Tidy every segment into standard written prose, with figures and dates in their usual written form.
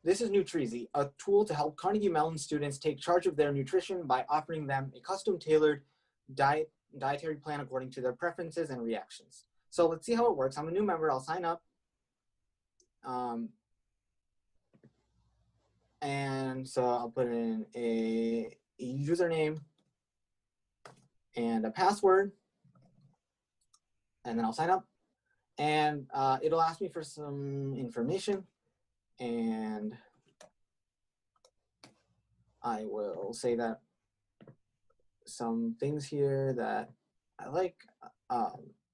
this is Nutrizi, a tool to help Carnegie Mellon students take charge of their nutrition by offering them a custom-tailored dietary plan according to their preferences and reactions. So let's see how it works. I'm a new member. I'll sign up. And so I'll put in a username and a password, and then I'll sign up. And it'll ask me for some information, and I will say that some things here that I like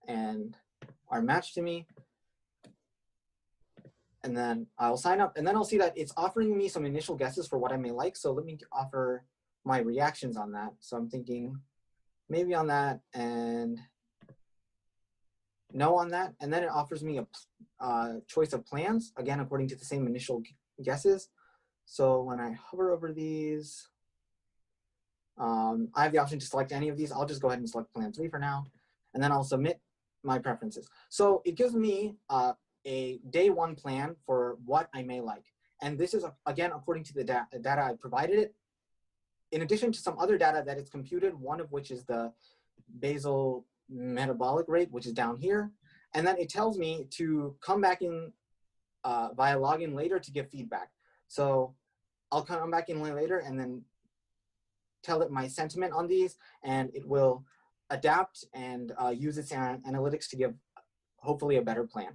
and are matched to me. And then I'll sign up, and then I'll see that it's offering me some initial guesses for what I may like. So let me offer my reactions on that. So I'm thinking maybe on that and no on that. And then it offers me a choice of plans, again, according to the same initial guesses. So when I hover over these, I have the option to select any of these. I'll just go ahead and select plan 3 for now, and then I'll submit my preferences. So it gives me a day 1 plan for what I may like. And this is, again, according to the data I provided it, in addition to some other data that it's computed, one of which is the basal metabolic rate, which is down here. And then it tells me to come back in via login later to give feedback. So I'll come back in later and then tell it my sentiment on these, and it will adapt and use its analytics to give hopefully a better plan.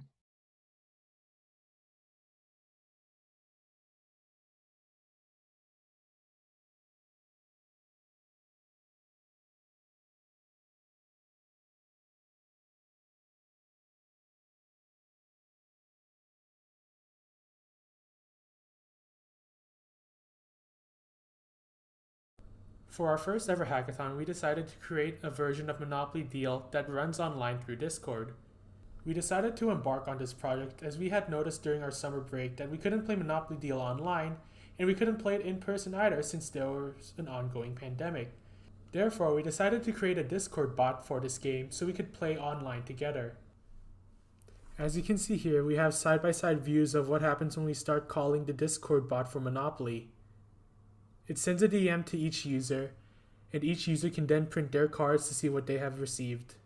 For our first ever hackathon, we decided to create a version of Monopoly Deal that runs online through Discord. We decided to embark on this project as we had noticed during our summer break that we couldn't play Monopoly Deal online, and we couldn't play it in person either since there was an ongoing pandemic. Therefore, we decided to create a Discord bot for this game so we could play online together. As you can see here, we have side-by-side views of what happens when we start calling the Discord bot for Monopoly. It sends a DM to each user, and each user can then print their cards to see what they have received.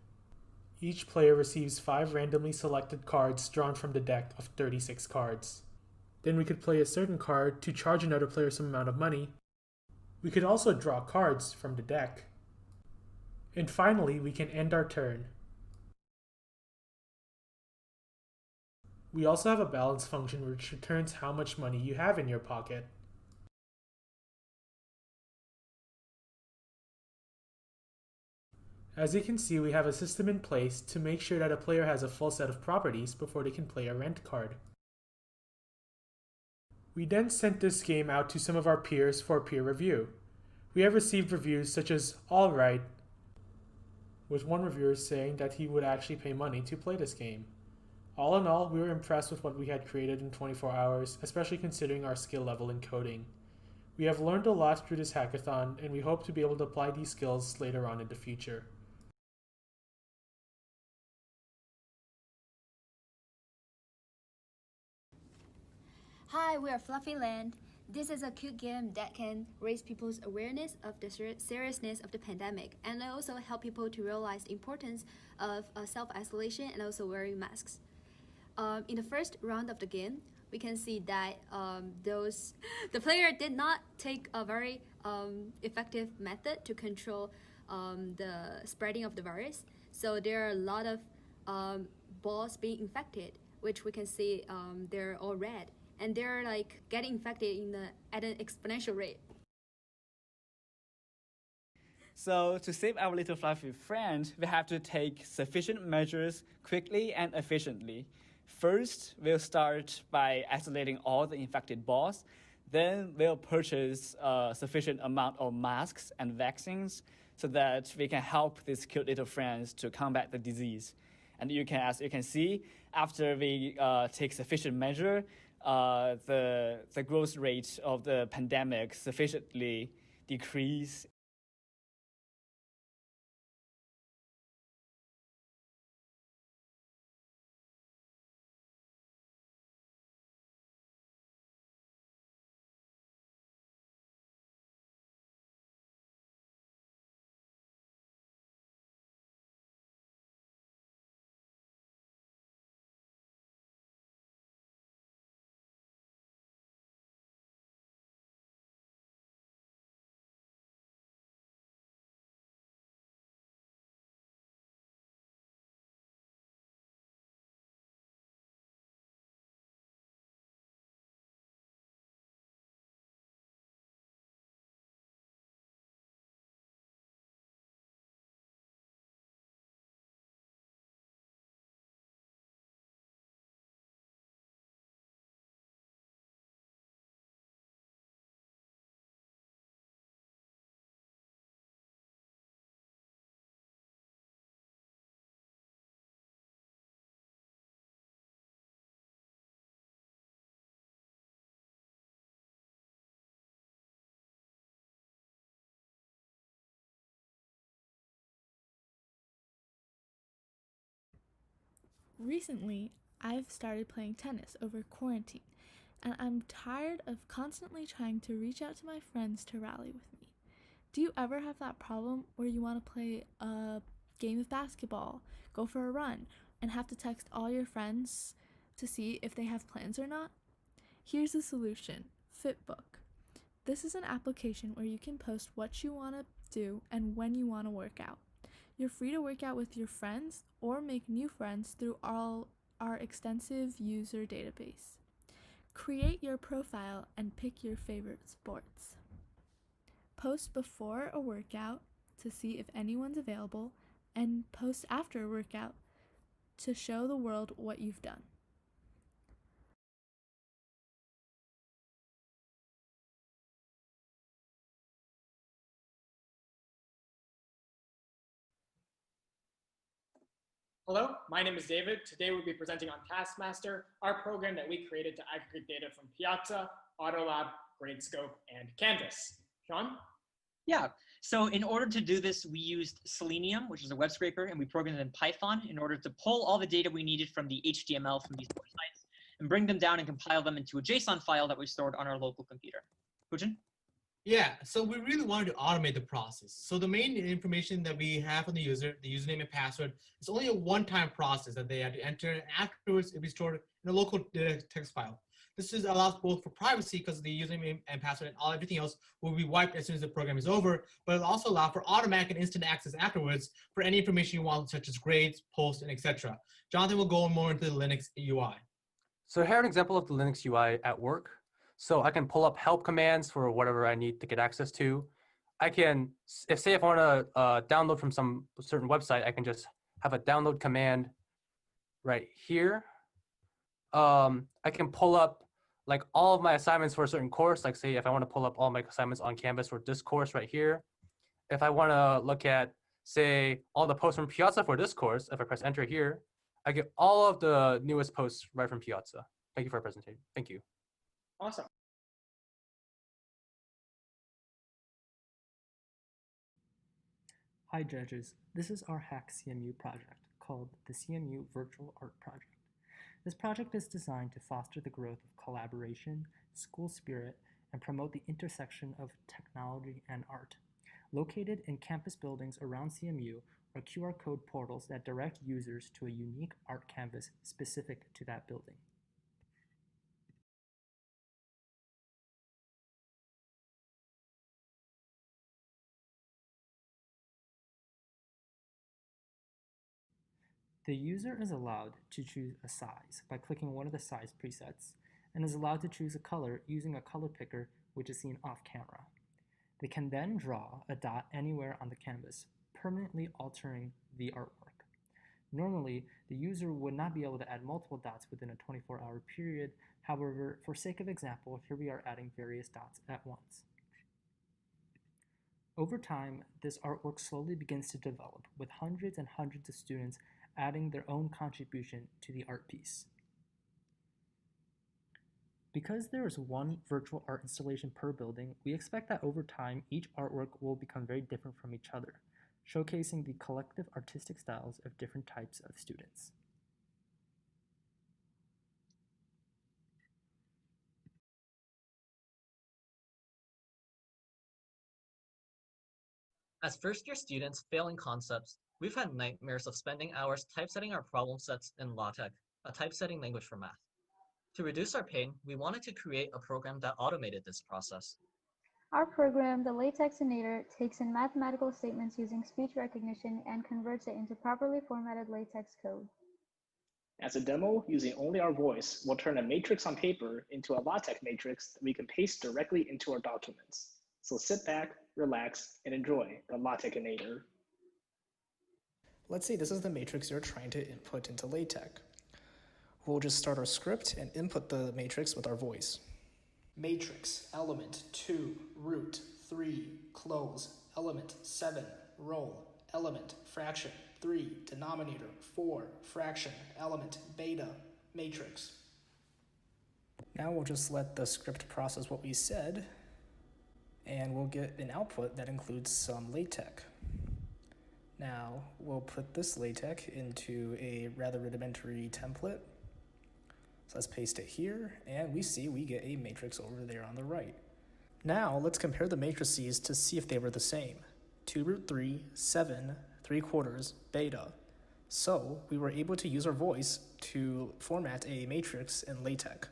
Each player receives 5 randomly selected cards drawn from the deck of 36 cards. Then we could play a certain card to charge another player some amount of money. We could also draw cards from the deck. And finally, we can end our turn. We also have a balance function which returns how much money you have in your pocket. As you can see, we have a system in place to make sure that a player has a full set of properties before they can play a rent card. We then sent this game out to some of our peers for peer review. We have received reviews such as alright, with one reviewer saying that he would actually pay money to play this game. All in all, we were impressed with what we had created in 24 hours, especially considering our skill level in coding. We have learned a lot through this hackathon, and we hope to be able to apply these skills later on in the future. Hi, we are Fluffyland. This is a cute game that can raise people's awareness of the seriousness of the pandemic and also help people to realize the importance of self-isolation and also wearing masks. In the first round of the game, we can see that the player did not take a very effective method to control the spreading of the virus. So there are a lot of balls being infected, which we can see they're all red. And they're like getting infected at an exponential rate. So to save our little fluffy friend, we have to take sufficient measures quickly and efficiently. First, we'll start by isolating all the infected balls. Then we'll purchase a sufficient amount of masks and vaccines so that we can help these cute little friends to combat the disease. And as you can see, after we take sufficient measure, the growth rate of the pandemic sufficiently decrease Recently, I've started playing tennis over quarantine, and I'm tired of constantly trying to reach out to my friends to rally with me. Do you ever have that problem where you want to play a game of basketball, go for a run, and have to text all your friends to see if they have plans or not? Here's the solution: Fitbook. This is an application where you can post what you want to do and when you want to work out. You're free to work out with your friends or make new friends through our extensive user database. Create your profile and pick your favorite sports. Post before a workout to see if anyone's available, and post after a workout to show the world what you've done. Hello, my name is David. Today we'll be presenting on Taskmaster, our program that we created to aggregate data from Piazza, Autolab, Gradescope, and Canvas. Sean? Yeah, so in order to do this, we used Selenium, which is a web scraper, and we programmed it in Python in order to pull all the data we needed from the HTML from these websites and bring them down and compile them into a JSON file that we stored on our local computer. Pujin? Yeah, so we really wanted to automate the process. So the main information that we have on the user, the username and password, is only a one-time process that they had to enter, and afterwards it'll be stored in a local text file. This allows both for privacy because the username and password and everything else will be wiped as soon as the program is over, but it'll also allow for automatic and instant access afterwards for any information you want, such as grades, posts, and etc. Jonathan will go more into the Linux UI. So here an example of the Linux UI at work. So I can pull up help commands for whatever I need to get access to. I can, if I want to download from some certain website, I can just have a download command right here. I can pull up like all of my assignments for a certain course, like say if I want to pull up all my assignments on Canvas for this course right here. If I want to look at, say, all the posts from Piazza for this course, if I press enter here, I get all of the newest posts right from Piazza. Thank you for your presentation. Thank you. Awesome. Hi judges, this is our HackCMU project called the CMU Virtual Art Project. This project is designed to foster the growth of collaboration, school spirit, and promote the intersection of technology and art. Located in campus buildings around CMU are QR code portals that direct users to a unique art canvas specific to that building. The user is allowed to choose a size by clicking one of the size presets, and is allowed to choose a color using a color picker, which is seen off camera. They can then draw a dot anywhere on the canvas, permanently altering the artwork. Normally, the user would not be able to add multiple dots within a 24-hour period. However, for sake of example, here we are adding various dots at once. Over time, this artwork slowly begins to develop, with hundreds and hundreds of students adding their own contribution to the art piece. Because there is one virtual art installation per building, we expect that over time, each artwork will become very different from each other, showcasing the collective artistic styles of different types of students. As first-year students failing concepts, we've had nightmares of spending hours typesetting our problem sets in LaTeX, a typesetting language for math. To reduce our pain, we wanted to create a program that automated this process. Our program, the LaTexinator, takes in mathematical statements using speech recognition and converts it into properly formatted LaTeX code. As a demo, using only our voice, we'll turn a matrix on paper into a LaTeX matrix that we can paste directly into our documents. So sit back, relax, and enjoy the LaTexinator. Let's say this is the matrix you're trying to input into LaTeX. We'll just start our script and input the matrix with our voice. Matrix, element 2, root, 3, close, element 7, roll, element, fraction, 3, denominator, 4, fraction, element, beta, matrix. Now we'll just let the script process what we said, and we'll get an output that includes some LaTeX. Now we'll put this LaTeX into a rather rudimentary template. So let's paste it here, and we see we get a matrix over there on the right. Now let's compare the matrices to see if they were the same. 2 root 3, 7, 3/4, beta. So we were able to use our voice to format a matrix in LaTeX.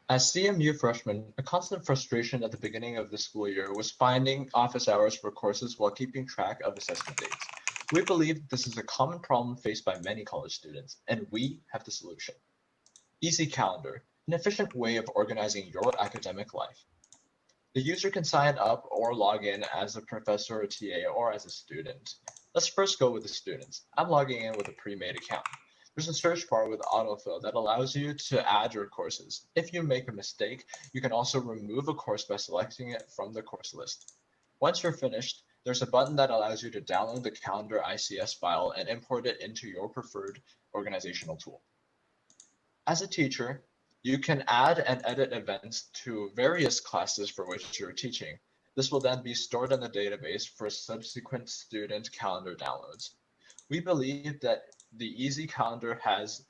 As CMU freshmen, a constant frustration at the beginning of the school year was finding office hours for courses while keeping track of assessment dates. We believe this is a common problem faced by many college students, and we have the solution. Easy Calendar, an efficient way of organizing your academic life. The user can sign up or log in as a professor or TA or as a student. Let's first go with the students. I'm logging in with a pre-made account. There's a search bar with autofill that allows you to add your courses. If you make a mistake, you can also remove a course by selecting it from the course list. Once you're finished, there's a button that allows you to download the calendar ICS file and import it into your preferred organizational tool. As a teacher, you can add and edit events to various classes for which you're teaching. This will then be stored in the database for subsequent student calendar downloads. We believe that the Easy Calendar has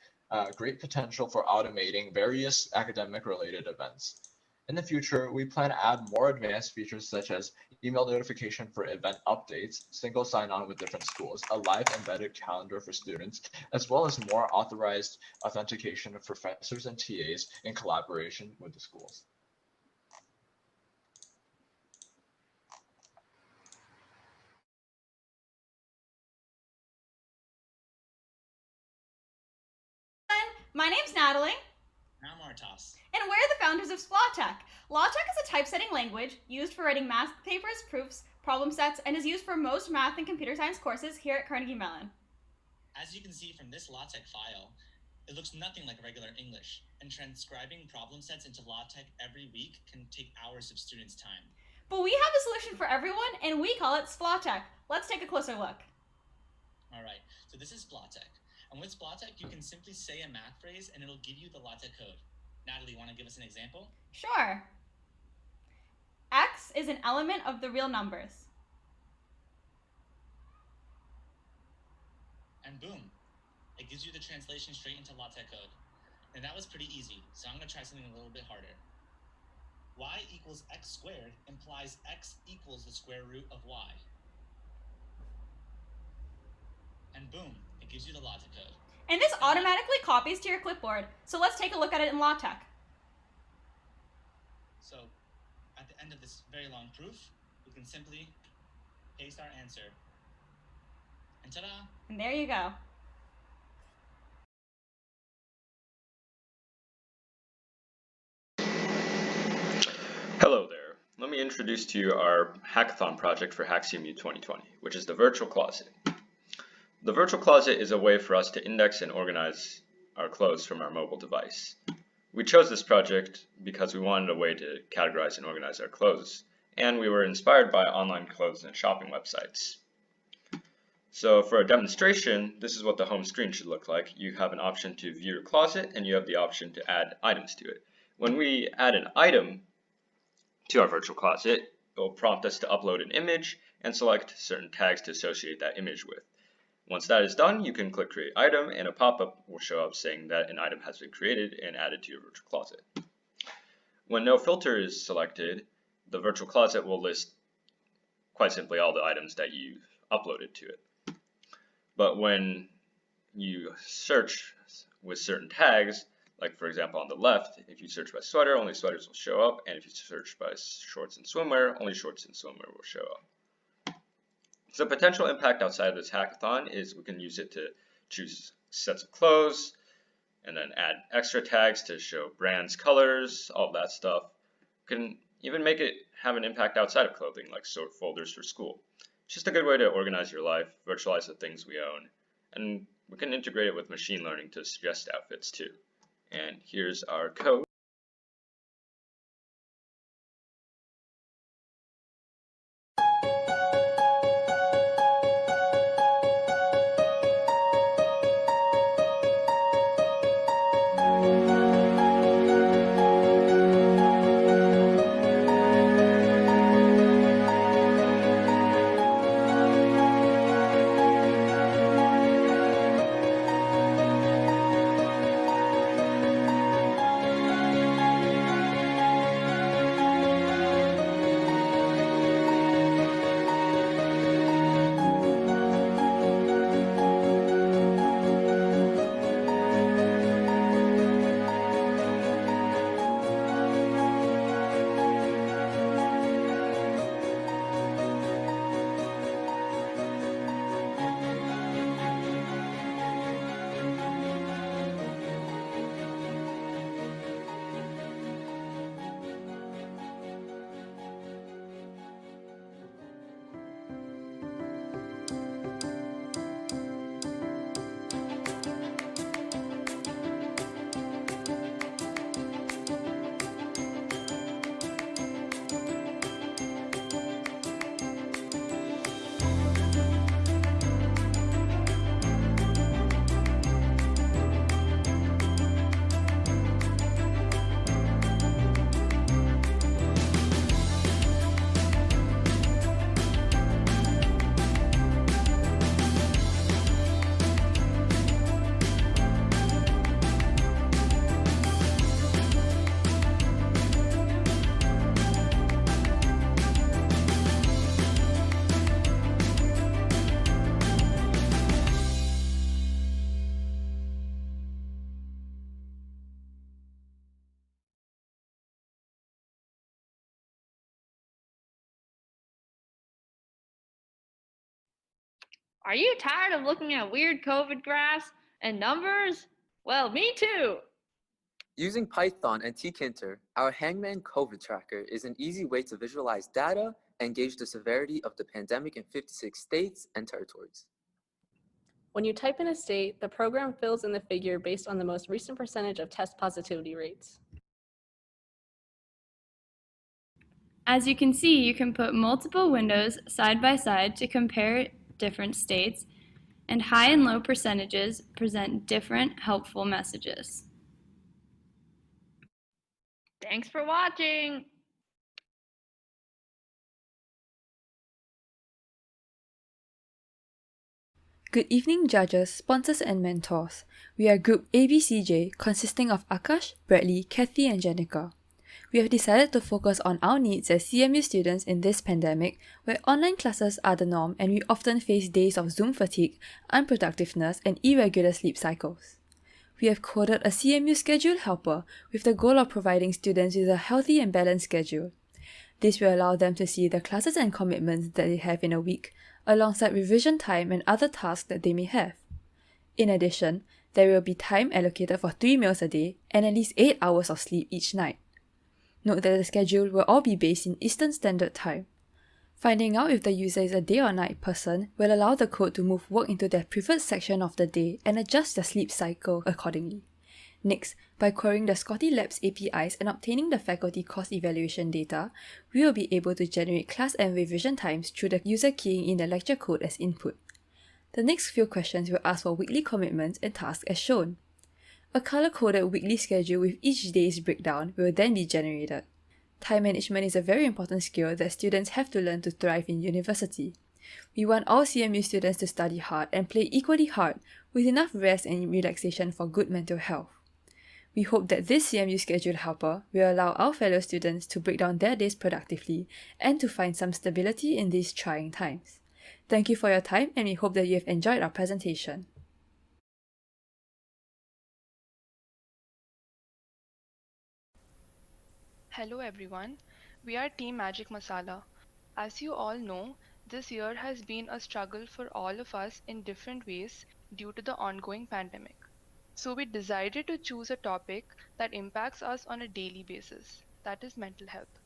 great potential for automating various academic-related events. In the future, we plan to add more advanced features such as email notification for event updates, single sign-on with different schools, a live embedded calendar for students, as well as more authorized authentication of professors and TAs in collaboration with the schools. My name's Natalie. I'm Artas. And we're the founders of SpLaTeX. LaTeX is a typesetting language used for writing math papers, proofs, problem sets, and is used for most math and computer science courses here at Carnegie Mellon. As you can see from this LaTeX file, it looks nothing like regular English, and transcribing problem sets into LaTeX every week can take hours of students' time. But we have a solution for everyone, and we call it SpLaTeX. Let's take a closer look. All right, so this is SpLaTeX. And with SpLaTeX, you can simply say a math phrase and it'll give you the LaTeX code. Natalie, want to give us an example? Sure. X is an element of the real numbers. And boom, it gives you the translation straight into LaTeX code. And that was pretty easy, so I'm going to try something a little bit harder. Y equals x squared implies x equals the square root of y. And boom, it gives you the LaTeX code. And this automatically copies to your clipboard. So let's take a look at it in LaTeX. So at the end of this very long proof, we can simply paste our answer. And ta-da! And there you go. Hello there. Let me introduce to you our hackathon project for HackCMU 2020, which is the virtual closet. The virtual closet is a way for us to index and organize our clothes from our mobile device. We chose this project because we wanted a way to categorize and organize our clothes, and we were inspired by online clothes and shopping websites. So for a demonstration, this is what the home screen should look like. You have an option to view your closet, and you have the option to add items to it. When we add an item to our virtual closet, it will prompt us to upload an image and select certain tags to associate that image with. Once that is done, you can click Create Item, and a pop-up will show up saying that an item has been created and added to your virtual closet. When no filter is selected, the virtual closet will list quite simply all the items that you've uploaded to it. But when you search with certain tags, like for example on the left, if you search by sweater, only sweaters will show up, and if you search by shorts and swimwear, only shorts and swimwear will show up. So potential impact outside of this hackathon is we can use it to choose sets of clothes and then add extra tags to show brands, colors, all that stuff. We can even make it have an impact outside of clothing, like sort folders for school. It's just a good way to organize your life, virtualize the things we own, and we can integrate it with machine learning to suggest outfits too. And here's our code. Are you tired of looking at weird COVID graphs and numbers? Well, me too. Using Python and tkinter, our Hangman COVID tracker is an easy way to visualize data and gauge the severity of the pandemic in 56 states and territories. When you type in a state, the program fills in the figure based on the most recent percentage of test positivity rates. As you can see, you can put multiple windows side by side to compare different states, and high and low percentages present different helpful messages. Thanks for watching. Good evening, judges, sponsors, and mentors. We are Group ABCJ, consisting of Akash, Bradley, Kathy, and Jenica. We have decided to focus on our needs as CMU students in this pandemic, where online classes are the norm and we often face days of Zoom fatigue, unproductiveness, and irregular sleep cycles. We have coded a CMU schedule helper with the goal of providing students with a healthy and balanced schedule. This will allow them to see the classes and commitments that they have in a week, alongside revision time and other tasks that they may have. In addition, there will be time allocated for 3 meals a day and at least 8 hours of sleep each night. Note that the schedule will all be based in Eastern Standard Time. Finding out if the user is a day or night person will allow the code to move work into their preferred section of the day and adjust their sleep cycle accordingly. Next, by querying the Scotty Labs APIs and obtaining the faculty course evaluation data, we will be able to generate class and revision times through the user keying in the lecture code as input. The next few questions will ask for weekly commitments and tasks as shown. A color-coded weekly schedule with each day's breakdown will then be generated. Time management is a very important skill that students have to learn to thrive in university. We want all CMU students to study hard and play equally hard with enough rest and relaxation for good mental health. We hope that this CMU schedule helper will allow our fellow students to break down their days productively and to find some stability in these trying times. Thank you for your time, and we hope that you have enjoyed our presentation. Hello everyone, we are Team Magic Masala. As you all know, this year has been a struggle for all of us in different ways due to the ongoing pandemic. So we decided to choose a topic that impacts us on a daily basis, that is mental health.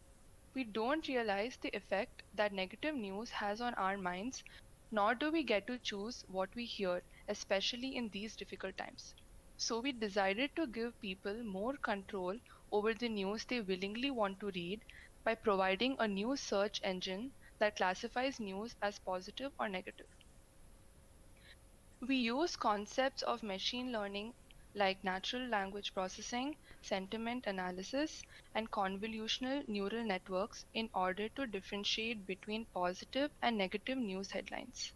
We don't realize the effect that negative news has on our minds, nor do we get to choose what we hear, especially in these difficult times. So we decided to give people more control over the news they willingly want to read by providing a new search engine that classifies news as positive or negative. We use concepts of machine learning like natural language processing, sentiment analysis, and convolutional neural networks in order to differentiate between positive and negative news headlines.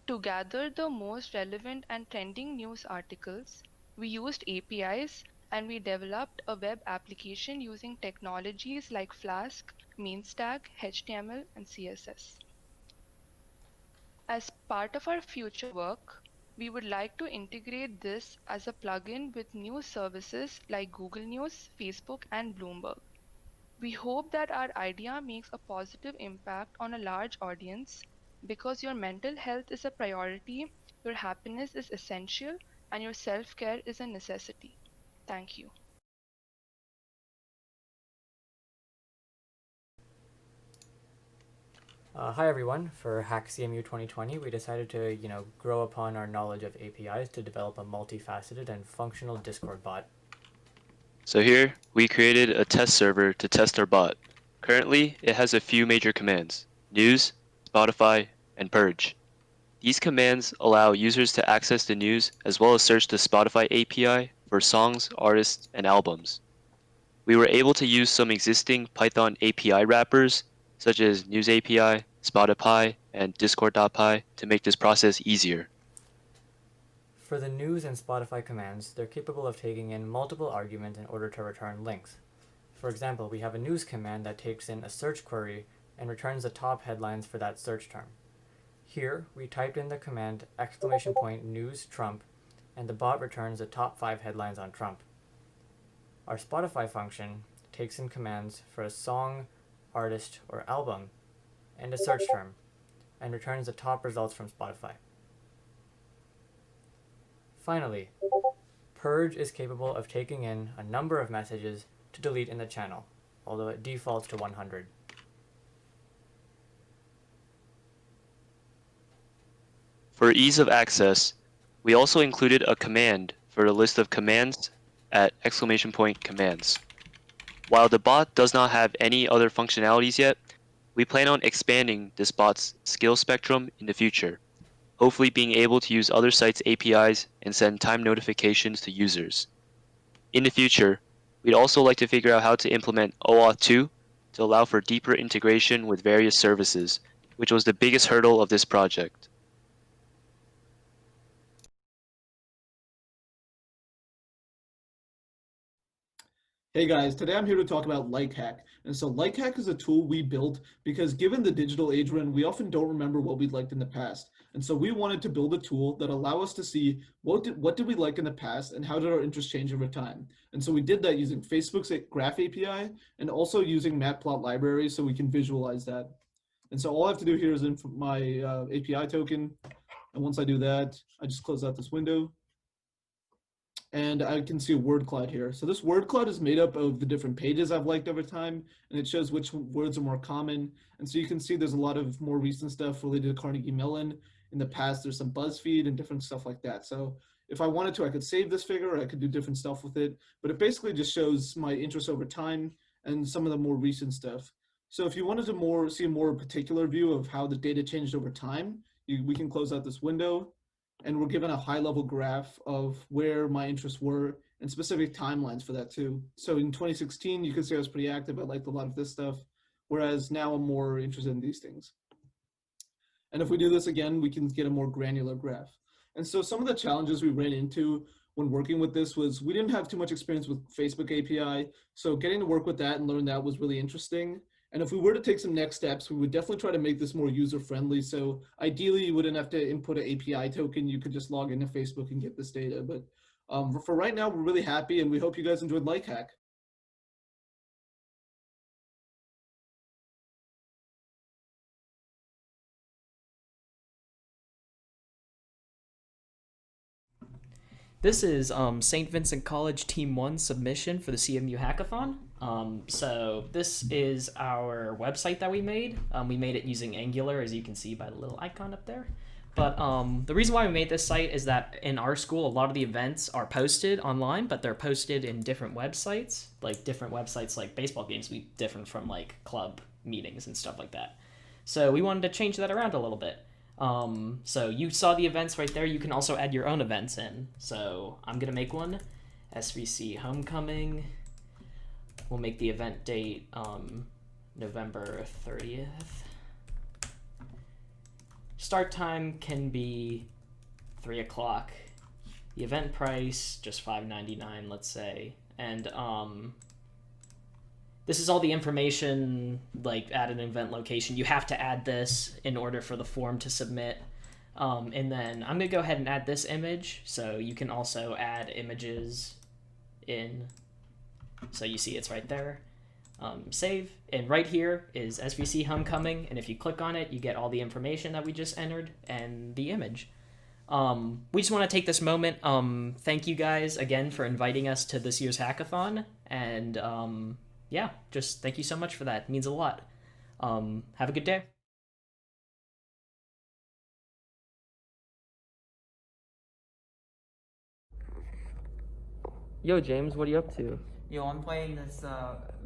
To gather the most relevant and trending news articles, we used APIs and we developed a web application using technologies like Flask, MeanStack, HTML, and CSS. As part of our future work, we would like to integrate this as a plugin with news services like Google News, Facebook, and Bloomberg. We hope that our idea makes a positive impact on a large audience because your mental health is a priority, your happiness is essential, and your self-care is a necessity. Thank you. Hi everyone. For HackCMU 2020, we decided to, grow upon our knowledge of APIs to develop a multifaceted and functional Discord bot. So here, we created a test server to test our bot. Currently, it has a few major commands: news, Spotify, and purge. These commands allow users to access the news as well as search the Spotify API for songs, artists, and albums. We were able to use some existing Python API wrappers such as News API, Spotify, and Discord.py to make this process easier. For the news and Spotify commands, they're capable of taking in multiple arguments in order to return links. For example, we have a news command that takes in a search query and returns the top headlines for that search term. Here, we typed in the command !news Trump, and the bot returns the top 5 headlines on Trump. Our Spotify function takes in commands for a song, artist, or album, and a search term. and returns the top results from Spotify. Finally, Purge is capable of taking in a number of messages to delete in the channel, although it defaults to 100. For ease of access, we also included a command for a list of commands at !commands. While the bot does not have any other functionalities yet, we plan on expanding this bot's skill spectrum in the future, hopefully being able to use other sites' APIs and send time notifications to users. In the future, we'd also like to figure out how to implement OAuth 2 to allow for deeper integration with various services, which was the biggest hurdle of this project. Hey guys, today I'm here to talk about LikeHack. And so LikeHack is a tool we built because given the digital age we're in, we often don't remember what we liked in the past. And so we wanted to build a tool that allow us to see what did we like in the past and how did our interests change over time. And so we did that using Facebook's Graph API and also using Matplot library so we can visualize that. And so all I have to do here is input my API token. And once I do that, I just close out this window. And I can see a word cloud here. So this word cloud is made up of the different pages I've liked over time, and it shows which words are more common. And so you can see there's a lot of more recent stuff related to Carnegie Mellon. In the past, there's some BuzzFeed and different stuff like that. So if I wanted to, I could save this figure, or I could do different stuff with it. But it basically just shows my interest over time and some of the more recent stuff. So if you wanted to see a more particular view of how the data changed over time, we can close out this window. And we're given a high-level graph of where my interests were and specific timelines for that too. So in 2016, you can see I was pretty active. I liked a lot of this stuff, whereas now I'm more interested in these things. And if we do this again, we can get a more granular graph. And so some of the challenges we ran into when working with this was we didn't have too much experience with Facebook API. So getting to work with that and learn that was really interesting. And if we were to take some next steps, we would definitely try to make this more user-friendly. So ideally, you wouldn't have to input an API token. You could just log into Facebook and get this data. But for right now, we're really happy, and we hope you guys enjoyed LikeHack. This is St. Vincent College Team 1 submission for the CMU Hackathon. So this is our website that we made. We made it using Angular, as you can see by the little icon up there. But the reason why we made this site is that in our school, a lot of the events are posted online, but they're posted in different websites. Like different websites like baseball games be different from like club meetings and stuff like that. So we wanted to change that around a little bit. So you saw the events right there. You can also add your own events in. So I'm going to make one, SVC Homecoming. We'll make the event date November 30th. Start time can be 3 o'clock. The event price, just $5.99, let's say. And this is all the information, like at an event location. You have to add this in order for the form to submit. And then I'm gonna go ahead and add this image. So you can also add images in. So you see it's right there. Save. And right here is SVC Homecoming. And if you click on it, you get all the information that we just entered and the image. We just want to take this moment. Thank you guys again for inviting us to this year's hackathon. And yeah, just thank you so much for that. It means a lot. Have a good day. Yo, James, what are you up to? Yo, I'm playing this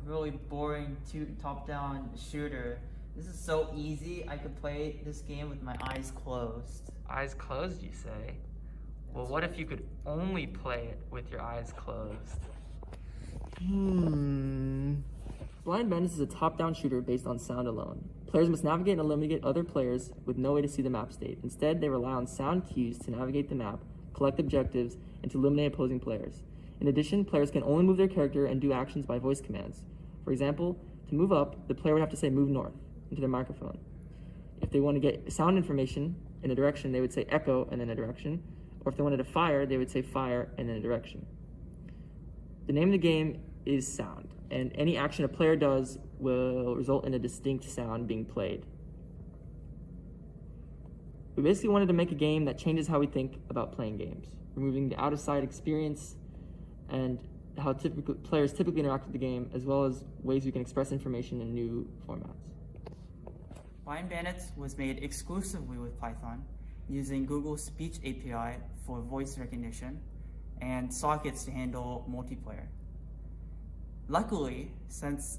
really boring top-down shooter. This is so easy. I could play this game with my eyes closed. Eyes closed, you say? Well, what if you could only play it with your eyes closed? Blind Bandits is a top-down shooter based on sound alone. Players must navigate and eliminate other players with no way to see the map state. Instead, they rely on sound cues to navigate the map, collect objectives, and to eliminate opposing players. In addition, players can only move their character and do actions by voice commands. For example, to move up, the player would have to say move north into their microphone. If they want to get sound information in a direction, they would say echo and then a direction. Or if they wanted to fire, they would say fire and then a direction. The name of the game is sound, and any action a player does will result in a distinct sound being played. We basically wanted to make a game that changes how we think about playing games, removing the out-of-sight experience and how players typically interact with the game, as well as ways we can express information in new formats. Lion Bandits was made exclusively with Python, using Google's Speech API for voice recognition and sockets to handle multiplayer. Luckily, since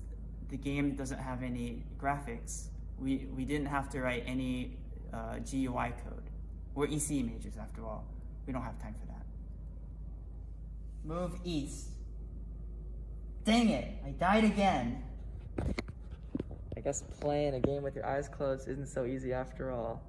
the game doesn't have any graphics, we didn't have to write any GUI code. We're ECE majors after all. We don't have time for that. Move east. Dang it, I died again. I guess playing a game with your eyes closed isn't so easy after all.